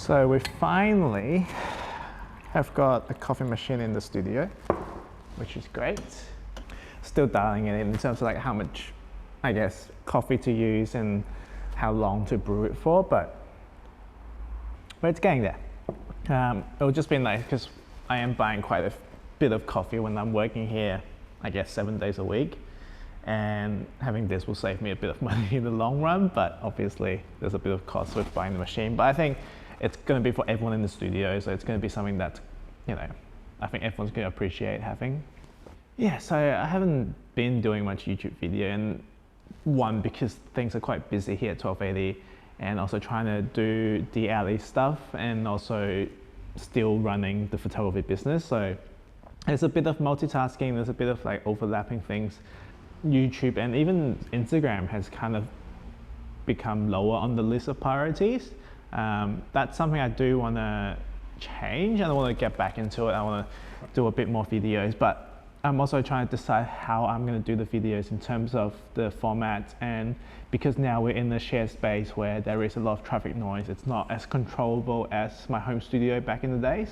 So we finally have got a coffee machine in the studio, which is great. Still dialing it in terms of like how much, I guess, coffee to use and how long to brew it for, but it's getting there. It would just be nice because I am buying quite a bit of coffee when I'm working here, I guess 7 days a week. And having this will save me a bit of money in the long run, but obviously there's a bit of cost with buying the machine. But I think it's going to be for everyone in the studio, so it's going to be something that, you know, I think everyone's going to appreciate having. Yeah, so I haven't been doing much YouTube video, and one, because things are quite busy here at 1280, and also trying to do the alley stuff, and also still running the photography business. So there's a bit of multitasking, there's a bit of like overlapping things. YouTube and even Instagram has kind of become lower on the list of priorities. That's something I do want to change, and I want to get back into it. I want to do a bit more videos, but I'm also trying to decide how I'm going to do the videos in terms of the format, and because now we're in a shared space where there is a lot of traffic noise, it's not as controllable as my home studio back in the days.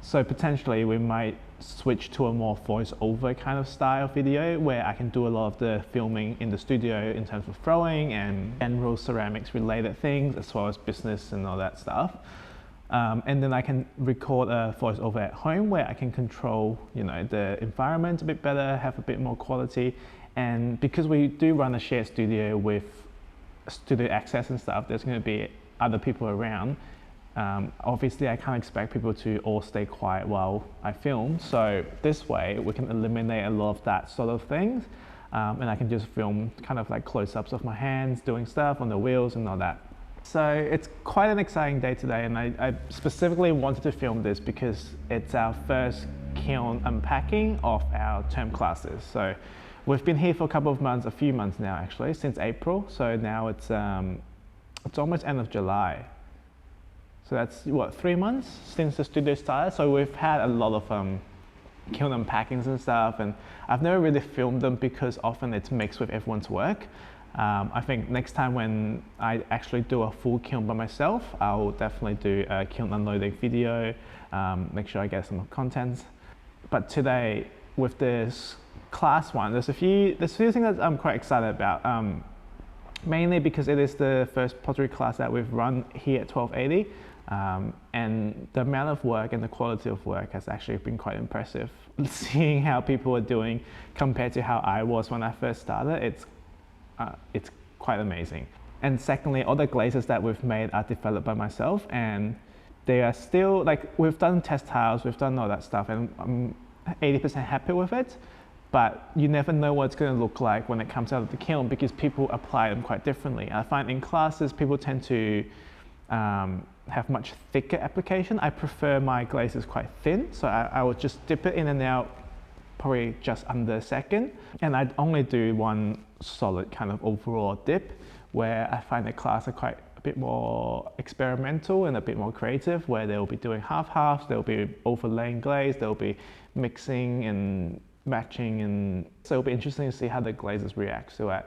So potentially we might switch to a more voice-over kind of style video where I can do a lot of the filming in the studio in terms of throwing and general ceramics related things, as well as business and all that stuff. And then I can record a voice-over at home where I can control, you know, the environment a bit better, have a bit more quality. And because we do run a shared studio with studio access and stuff, there's going to be other people around. Obviously I can't expect people to all stay quiet while I film, so this way we can eliminate a lot of that sort of things, and I can just film kind of like close-ups of my hands doing stuff on the wheels and all that. So it's quite an exciting day today, and I specifically wanted to film this because it's our first kiln unpacking of our term classes. So we've been here for a few months now actually, since April, so now it's almost end of July. So that's what, 3 months since the studio started. So we've had a lot of kiln unpackings and stuff, and I've never really filmed them because often it's mixed with everyone's work. I think next time when I actually do a full kiln by myself, I'll definitely do a kiln unloading video, make sure I get some content. But today with this class one, there's a few things that I'm quite excited about. Mainly because it is the first pottery class that we've run here at 1280. And the amount of work and the quality of work has actually been quite impressive. Seeing how people are doing compared to how I was when I first started, it's quite amazing. And secondly, all the glazes that we've made are developed by myself, and they are still, like, we've done test tiles, we've done all that stuff, and I'm 80% happy with it. But you never know what it's going to look like when it comes out of the kiln because people apply them quite differently. I find in classes people tend to have much thicker application. I prefer my glazes quite thin, so I would just dip it in and out probably just under a second, and I'd only do one solid kind of overall dip, where I find the class are quite a bit more experimental and a bit more creative, where they'll be doing half-halves, they'll be overlaying glaze, they'll be mixing and matching, and so it'll be interesting to see how the glazes react to it.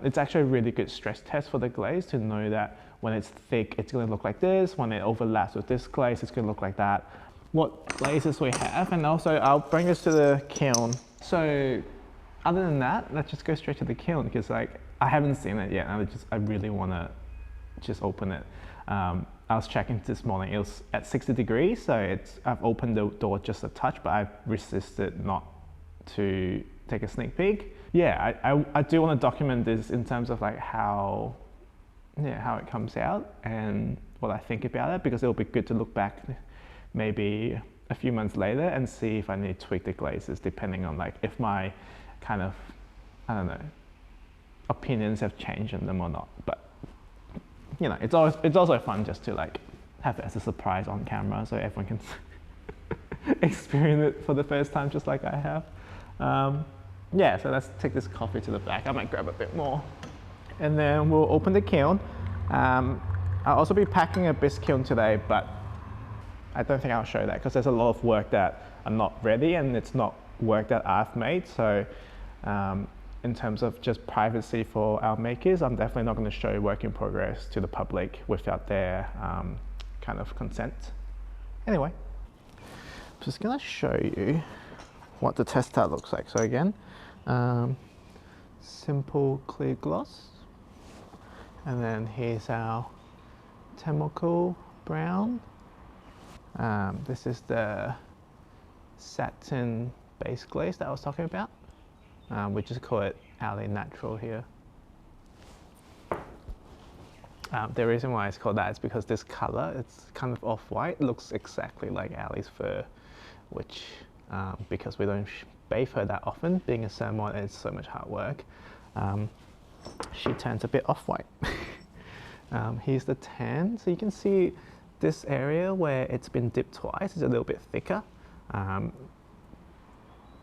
It's actually a really good stress test for the glaze to know that when it's thick, it's going to look like this. When it overlaps with this glaze, it's going to look like that. What glazes we have, and also I'll bring us to the kiln. So other than that, let's just go straight to the kiln because like I haven't seen it yet. I really want to just open it. I was checking this morning. It was at 60 degrees, so I've opened the door just a touch, but I've resisted not to take a sneak peek. Yeah, I do want to document this in terms of like how it comes out and what I think about it, because it'll be good to look back maybe a few months later and see if I need to tweak the glazes depending on like if my kind of, I don't know, opinions have changed on them or not. But you know, it's also fun just to like have it as a surprise on camera so everyone can experience it for the first time just like I have. Yeah, so let's take this coffee to the back. I might grab a bit more. And then we'll open the kiln. I'll also be packing a bisque kiln today, but I don't think I'll show that because there's a lot of work that are not ready and it's not work that I've made. So in terms of just privacy for our makers, I'm definitely not going to show work in progress to the public without their kind of consent. Anyway, I'm just going to show you what the test tile looks like. So again, simple clear gloss, and then here's our chemical brown. This is the satin base glaze that I was talking about. We just call it Alley Natural here. The reason why it's called that is because this color, it's kind of off-white, looks exactly like Allie's fur, which, because we don't bathe her that often, being a ceremony, it's so much hard work, she turns a bit off-white. Here's the tan, so you can see this area where it's been dipped twice is a little bit thicker.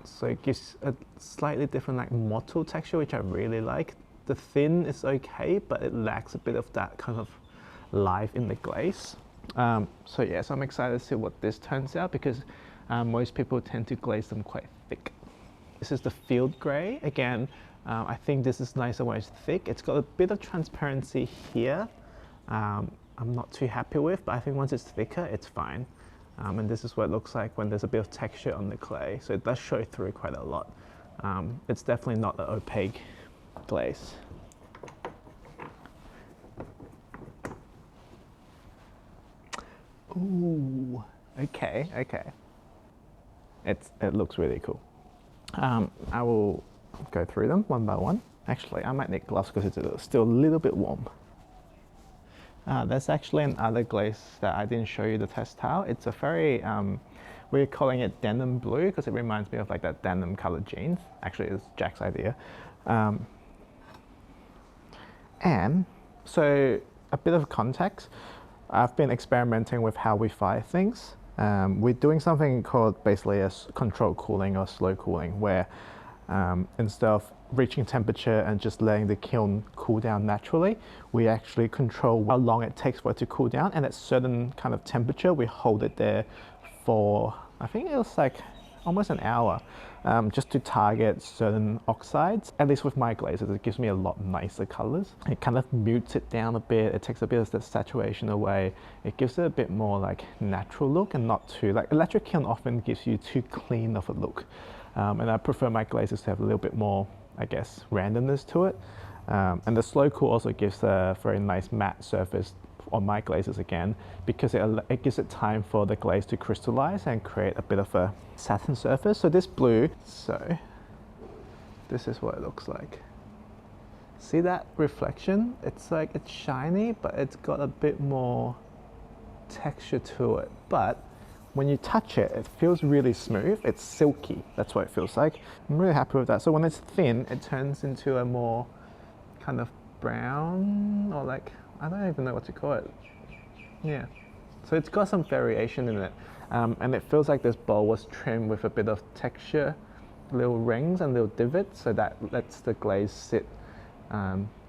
So it gives a slightly different like mottled texture, which I really like. The thin is okay, but it lacks a bit of that kind of life in the glaze. So yes, I'm excited to see what this turns out, because most people tend to glaze them quite thick. This is the field grey. Again, I think this is nicer when it's thick. It's got a bit of transparency here. I'm not too happy with, but I think once it's thicker, it's fine. And this is what it looks like when there's a bit of texture on the clay. So it does show through quite a lot. It's definitely not an opaque glaze. Ooh, okay. It looks really cool. I will go through them one by one. Actually, I might need gloves because it's still a little bit warm. There's actually another glaze that I didn't show you the test tile. It's a very, we're calling it denim blue because it reminds me of like that denim colored jeans. Actually, it's Jack's idea. And so a bit of context, I've been experimenting with how we fire things. We're doing something called basically a controlled cooling or slow cooling, where instead of reaching temperature and just letting the kiln cool down naturally, we actually control how long it takes for it to cool down, and at certain kind of temperature we hold it there for, I think it was like almost an hour, just to target certain oxides. At least with my glazes, it gives me a lot nicer colors. It kind of mutes it down a bit, it takes a bit of the saturation away, it gives it a bit more like natural look and not too, like electric kiln often gives you too clean of a look. And I prefer my glazes to have a little bit more, I guess, randomness to it. And the slow cool also gives a very nice matte surface on my glazes again, because it gives it time for the glaze to crystallize and create a bit of a satin surface. So this blue, so this is what it looks like. See that reflection? It's like, it's shiny, but it's got a bit more texture to it. But when you touch it, it feels really smooth. It's silky, that's what it feels like. I'm really happy with that. So when it's thin, it turns into a more kind of brown, or like, I don't even know what to call it. Yeah, so it's got some variation in it. And it feels like this bowl was trimmed with a bit of texture, little rings and little divots, so that lets the glaze sit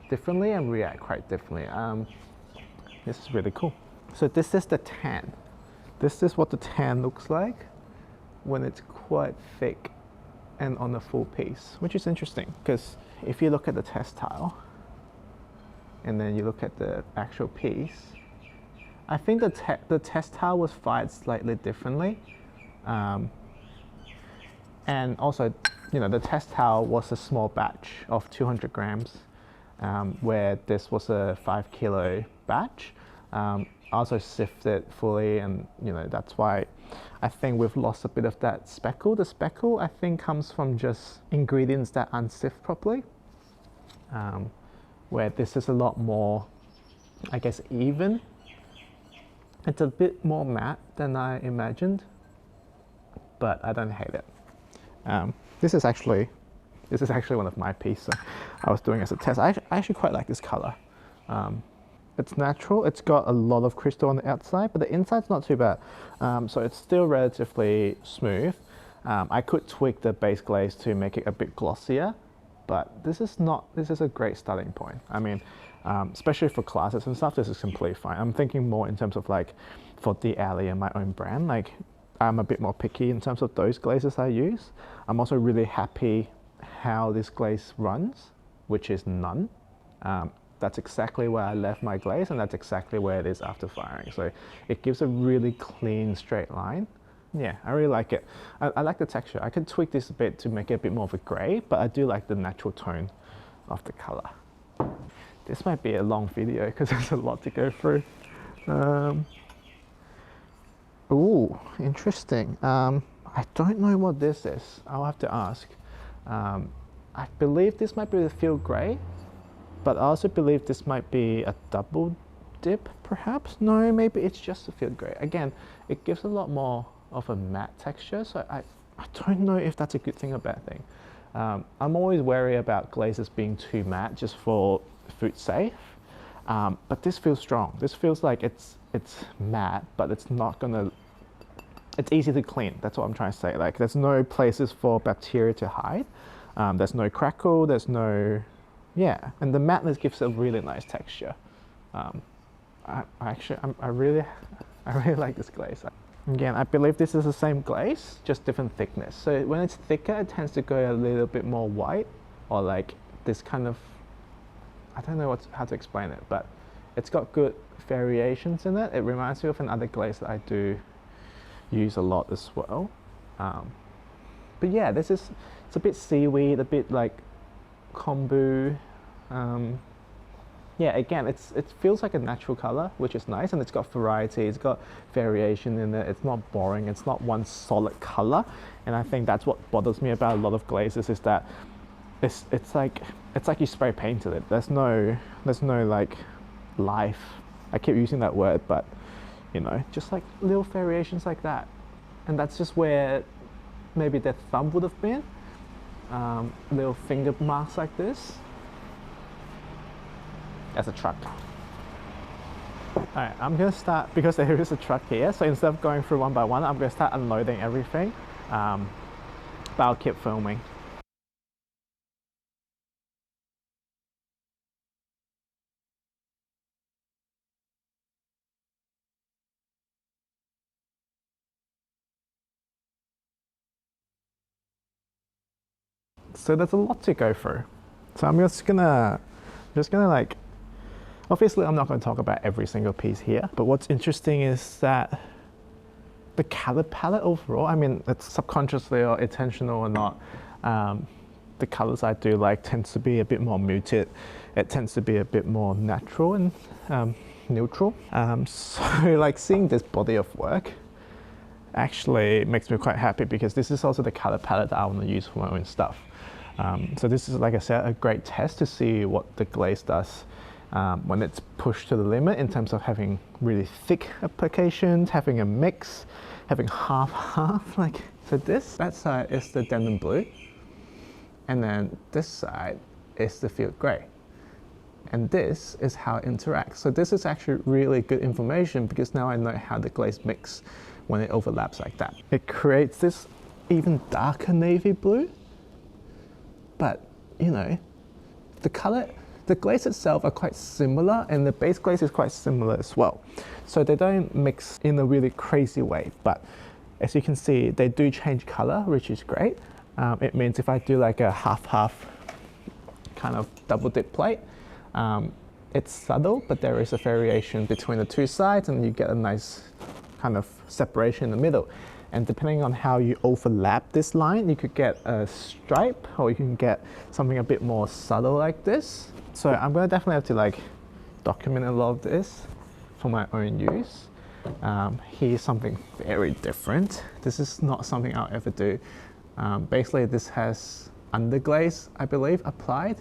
differently and react quite differently. This is really cool. So this is the tan. This is what the tan looks like when it's quite thick and on a full piece, which is interesting, because if you look at the test tile and then you look at the actual piece, I think the test tile was fired slightly differently. And also, you know, the test tile was a small batch of 200 grams, where this was a 5 kilo batch. Also sifted fully, and you know, that's why I think we've lost a bit of that speckle. The speckle, I think, comes from just ingredients that aren't sifted properly, where this is a lot more, I guess, even. It's a bit more matte than I imagined, but I don't hate it. This is actually one of my pieces I was doing as a test. I actually quite like this color. It's natural, it's got a lot of crystal on the outside, but the inside's not too bad. So it's still relatively smooth. I could tweak the base glaze to make it a bit glossier, but this is a great starting point. I mean, especially for classes and stuff, this is completely fine. I'm thinking more in terms of like, for the alley and my own brand, like I'm a bit more picky in terms of those glazes I use. I'm also really happy how this glaze runs, which is none. That's exactly where I left my glaze, and that's exactly where it is after firing. So it gives a really clean straight line. Yeah, I really like it. I like the texture. I could tweak this a bit to make it a bit more of a grey, but I do like the natural tone of the colour. This might be a long video because there's a lot to go through. Ooh, interesting. I don't know what this is. I'll have to ask. I believe this might be the field grey, but I also believe this might be a double dip, perhaps? No, maybe it's just a field grey. Again, it gives a lot more of a matte texture, so I don't know if that's a good thing or bad thing. I'm always wary about glazes being too matte just for food safe, but this feels strong. This feels like it's matte, but it's not gonna, it's easy to clean. That's what I'm trying to say. Like, there's no places for bacteria to hide. There's no crackle, there's no, yeah, and the matteness gives a really nice texture. I really like this glaze. Again, I believe this is the same glaze, just different thickness. So when it's thicker, it tends to go a little bit more white, or like this kind of, I don't know how to explain it, but it's got good variations in it. It reminds me of another glaze that I do use a lot as well. But yeah, it's a bit seaweed, a bit like kombu. Yeah, again, it feels like a natural color, which is nice, and it's got variety, it's got variation in it. It's not boring, it's not one solid color, and I think that's what bothers me about a lot of glazes, is that it's like you spray painted it. There's no like life. I keep using that word, but you know, just like little variations like that, and that's just where maybe their thumb would have been. Little finger marks like this. As a truck. Alright, I'm gonna start, because there is a truck here, so instead of going through one by one, I'm gonna start unloading everything, but I'll keep filming. So there's a lot to go through. So I'm just gonna like, obviously I'm not going to talk about every single piece here, but what's interesting is that the color palette overall, I mean, it's subconsciously or intentional or not, the colors I do like tends to be a bit more muted. It tends to be a bit more natural and neutral. So like seeing this body of work actually makes me quite happy, because this is also the color palette that I want to use for my own stuff. So this is, like I said, a great test to see what the glaze does when it's pushed to the limit, in terms of having really thick applications, having a mix, having half. Like, so that side is the denim blue, and then this side is the field grey, and this is how it interacts. So this is actually really good information, because now I know how the glaze mix when it overlaps like that. It creates this even darker navy blue, but you know, the glaze itself are quite similar, and the base glaze is quite similar as well. So they don't mix in a really crazy way, but as you can see, they do change color, which is great. It means if I do like a half-half kind of double dip plate, it's subtle, but there is a variation between the two sides, and you get a nice kind of separation in the middle. And depending on how you overlap this line, you could get a stripe, or you can get something a bit more subtle like this. So I'm gonna definitely have to like document a lot of this for my own use. Here's something very different. This is not something I'll ever do. Basically, this has underglaze, I believe, applied.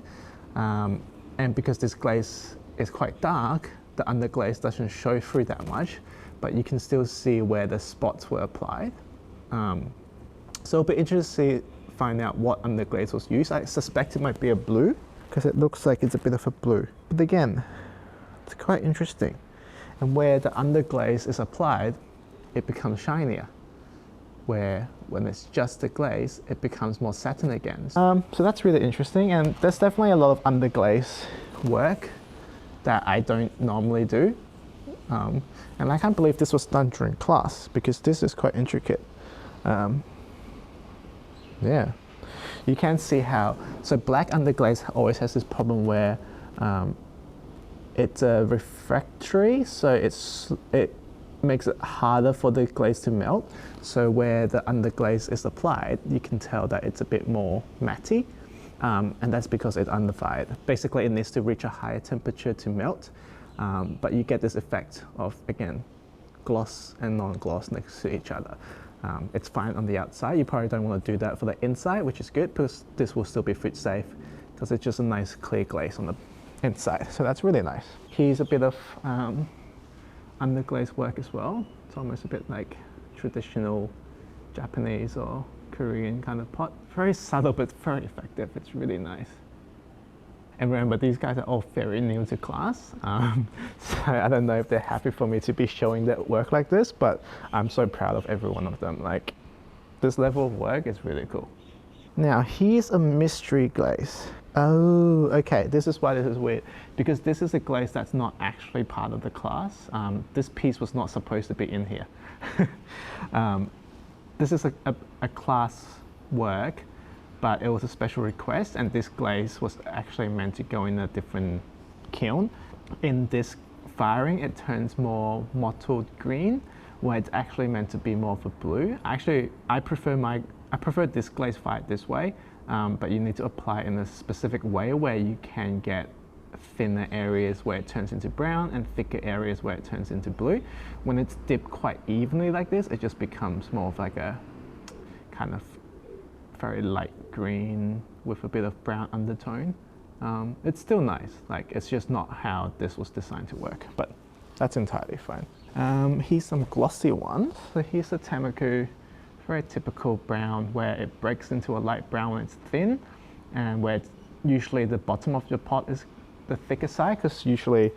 And because this glaze is quite dark, the underglaze doesn't show through that much, but you can still see where the spots were applied. So it'll be interesting to find out what underglaze was used. I suspect it might be a blue, because it looks like it's a bit of a blue. But again, it's quite interesting. And where the underglaze is applied, it becomes shinier. Where when it's just the glaze, it becomes more satin again. So that's really interesting, and there's definitely a lot of underglaze work that I don't normally do. And I can't believe this was done during class, because this is quite intricate. Yeah. you can see how, so black underglaze always has this problem where it's refractory, so it makes it harder for the glaze to melt. So where the underglaze is applied, you can tell that it's a bit more matty, and that's because it's underfired. Basically, it needs to reach a higher temperature to melt, but you get this effect of, again, gloss and non-gloss next to each other. It's fine on the outside. You probably don't want to do that for the inside, which is good because this will still be fridge safe because it's just a nice clear glaze on the inside. So that's really nice. Here's a bit of underglaze work as well. It's almost a bit like traditional Japanese or Korean kind of pot. Very subtle but very effective. It's really nice. And remember, these guys are all very new to class, so I don't know if they're happy for me to be showing their work like this, but I'm so proud of every one of them. Like, this level of work is really cool. Now, here's a mystery glaze. Oh, okay, this is why this is weird, because this is a glaze that's not actually part of the class. This piece was not supposed to be in here. This is a class work, but it was a special request, and this glaze was actually meant to go in a different kiln. In this firing, it turns more mottled green, where it's actually meant to be more of a blue. Actually, I prefer this glaze fired this way, but you need to apply it in a specific way where you can get thinner areas where it turns into brown and thicker areas where it turns into blue. When it's dipped quite evenly like this, it just becomes more of like a kind of very light green with a bit of brown undertone. It's still nice, like it's just not how this was designed to work, but that's entirely fine. Here's some glossy ones. So here's the Tamaku, very typical brown where it breaks into a light brown when it's thin, and where it's usually the bottom of your pot is the thicker side, because usually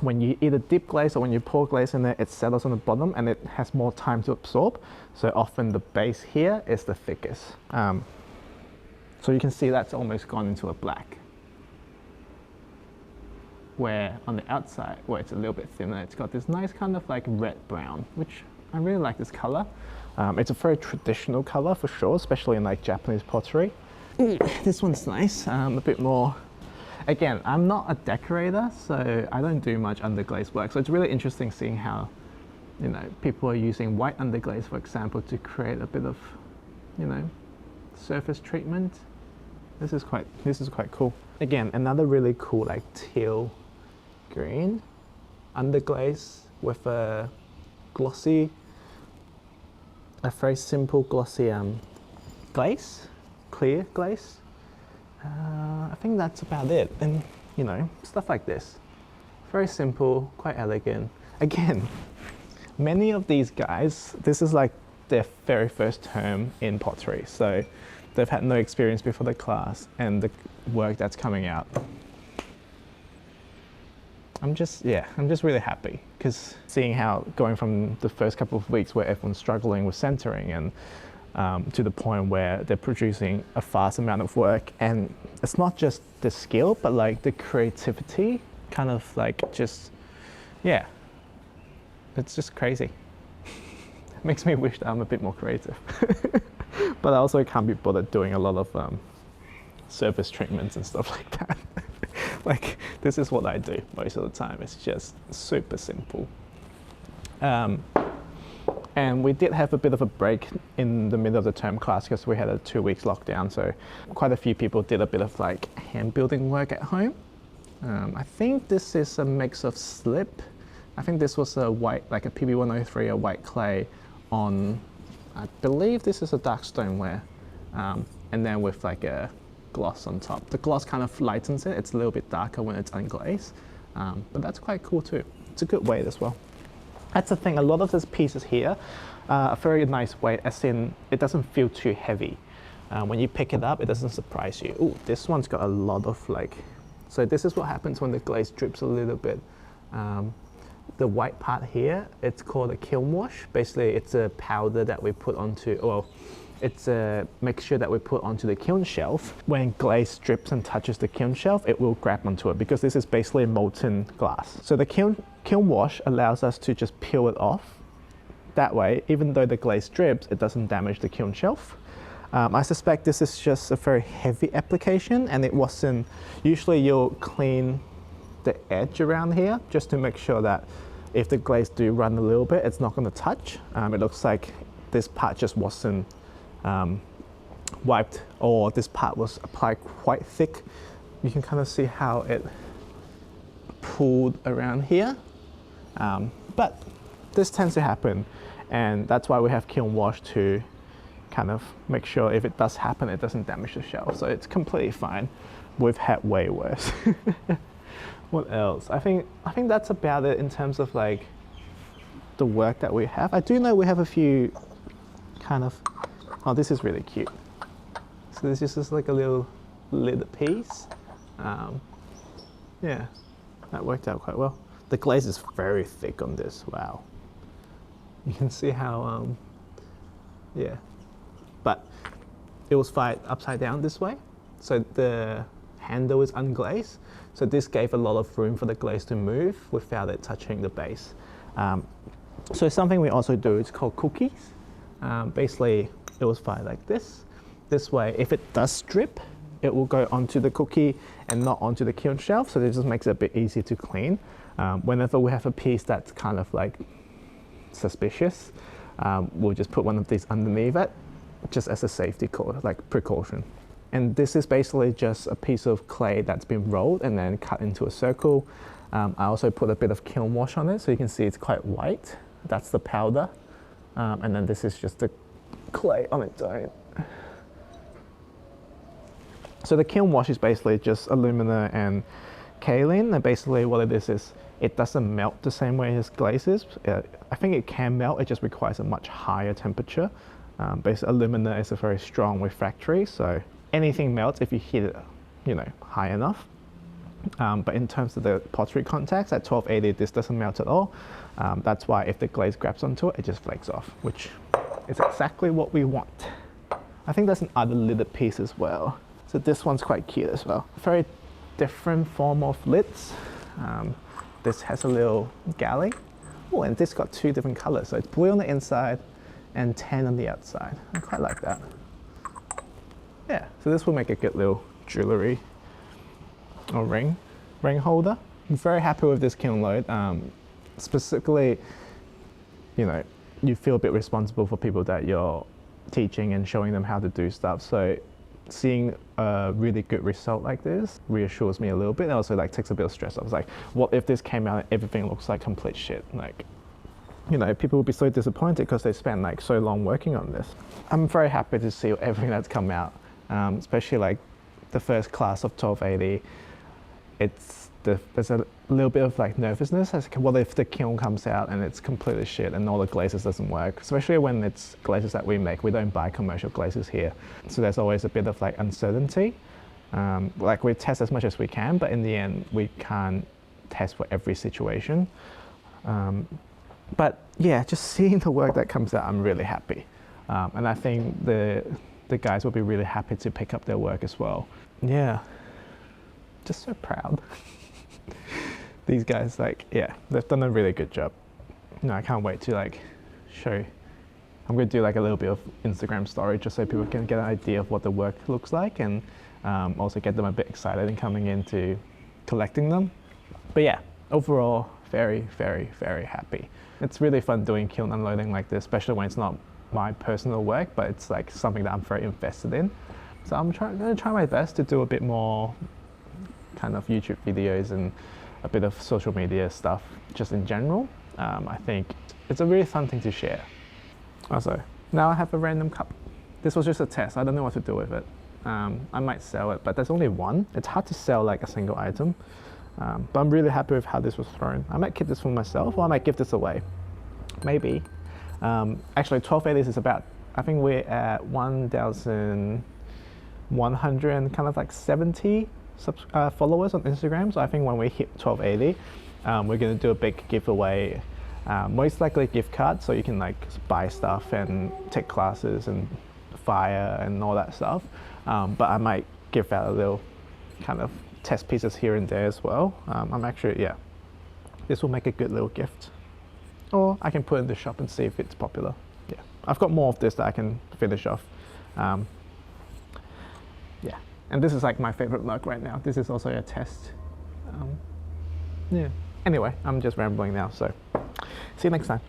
when you either dip glaze or when you pour glaze in there, it settles on the bottom and it has more time to absorb. So often the base here is the thickest. So you can see that's almost gone into a black. Where on the outside, where it's a little bit thinner, it's got this nice kind of like red brown, which I really like this color. It's a very traditional color for sure, especially in like Japanese pottery. This one's nice, a bit more. Again, I'm not a decorator, so I don't do much underglaze work. So it's really interesting seeing how, you know, people are using white underglaze, for example, to create a bit of, you know, surface treatment. This is quite cool. Again, another really cool like teal green underglaze with a glossy, a very simple glossy glaze, clear glaze. I think that's about it. And you know, stuff like this, very simple, quite elegant. Again, many of these guys, this is like their very first term in pottery, so they've had no experience before the class, and the work that's coming out, I'm just really happy, because seeing how going from the first couple of weeks where everyone's struggling with centering and to the point where they're producing a vast amount of work, and it's not just the skill, but like the creativity, kind of like just, yeah, it's just crazy. It makes me wish that I'm a bit more creative. But I also can't be bothered doing a lot of surface treatments and stuff like that. Like, this is what I do most of the time. It's just super simple. And we did have a bit of a break in the middle of the term class because we had a 2 weeks lockdown. So quite a few people did a bit of like hand building work at home. I think this is a mix of slip. I think this was a white, like a PB103, a white clay on, I believe this is a dark stoneware. And then with like a gloss on top. The gloss kind of lightens it. It's a little bit darker when it's unglazed. But that's quite cool too. It's a good weight as well. That's the thing, a lot of these pieces here are a very nice weight, as in it doesn't feel too heavy. When you pick it up, it doesn't surprise you. Ooh, this one's got a lot of like, so this is what happens when the glaze drips a little bit. The white part here, it's called a kiln wash. Basically, it's a powder that we put onto, well, it's a mixture that we put onto the kiln shelf. When glaze drips and touches the kiln shelf, it will grab onto it because this is basically molten glass. So the kiln wash allows us to just peel it off. That way, even though the glaze drips, it doesn't damage the kiln shelf. I suspect this is just a very heavy application, and it wasn't, usually you'll clean the edge around here just to make sure that if the glaze do run a little bit, it's not going to touch. It looks like this part just wasn't wiped, or this part was applied quite thick. You can kind of see how it pulled around here. But this tends to happen, and that's why we have kiln wash to kind of make sure if it does happen, it doesn't damage the shelf. So it's completely fine. We've had way worse. What else? I think that's about it in terms of like the work that we have. I do know we have a few kind of, oh, this is really cute. So this is just like a little lid piece. Yeah, that worked out quite well. The glaze is very thick on this, wow. You can see how, yeah. But it was fired upside down this way. So the handle is unglazed. So this gave a lot of room for the glaze to move without it touching the base. So something we also do is called cookies. Basically, it was fired like this. This way, if it does drip, it will go onto the cookie and not onto the kiln shelf. So this just makes it a bit easier to clean. Whenever we have a piece that's kind of like suspicious, we'll just put one of these underneath it, just as a safety precaution. And this is basically just a piece of clay that's been rolled and then cut into a circle. I also put a bit of kiln wash on it, so you can see it's quite white. That's the powder. And then this is just the clay on its own. So the kiln wash is basically just alumina and kaolin, and basically what it is it doesn't melt the same way as glaze is. I think it can melt, it just requires a much higher temperature. Basically alumina is a very strong refractory, so anything melts if you heat it, high enough. But in terms of the pottery contacts at 1280, this doesn't melt at all. That's why if the glaze grabs onto it, it just flakes off, which is exactly what we want. I think there's another lidded piece as well. So this one's quite cute as well. Very different form of lids. This has a little galley. Oh, and this got two different colors. So it's blue on the inside and tan on the outside. I quite like that. Yeah, so this will make a good little jewelry or ring holder. I'm very happy with this kiln load. Specifically, you feel a bit responsible for people that you're teaching and showing them how to do stuff. So seeing a really good result like this reassures me a little bit, and also takes a bit of stress off. It's like, what if this came out and everything looks like complete shit? People will be so disappointed because they spent so long working on this. I'm very happy to see everything that's come out, especially the first class of 1280. There's a little bit of nervousness as what if the kiln comes out and it's completely shit and all the glazes doesn't work, especially when it's glazes that we make. We don't buy commercial glazes here, so there's always a bit of uncertainty. We test as much as we can, but in the end we can't test for every situation. But yeah, just seeing the work that comes out, I'm really happy, and I think the guys will be really happy to pick up their work as well. Yeah, just so proud. These guys, yeah, they've done a really good job. I can't wait to show. I'm going to do a little bit of Instagram story just so people can get an idea of what the work looks like, and also get them a bit excited and coming into collecting them. But yeah, overall, very, very, very happy. It's really fun doing kiln unloading like this, especially when it's not my personal work, but it's something that I'm very invested in. So I'm going to try my best to do a bit more kind of YouTube videos and a bit of social media stuff just in general. I think it's a really fun thing to share. Also, now I have a random cup. This was just a test. I don't know what to do with it. I might sell it, but there's only one. It's hard to sell a single item. But I'm really happy with how this was thrown. I might keep this for myself, or I might give this away. Maybe. Actually, 1280 is about, I think we're at 1,100 and kind of 70 followers on Instagram. So I think when we hit 1280, we're going to do a big giveaway. Most likely gift cards, so you can buy stuff and take classes and fire and all that stuff. But I might give out a little kind of test pieces here and there as well. I'm actually, yeah, this will make a good little gift. Or I can put it in the shop and see if it's popular. Yeah, I've got more of this that I can finish off. And this is like my favorite mug right now. This is also a test. Yeah. Anyway, I'm just rambling now, so see you next time.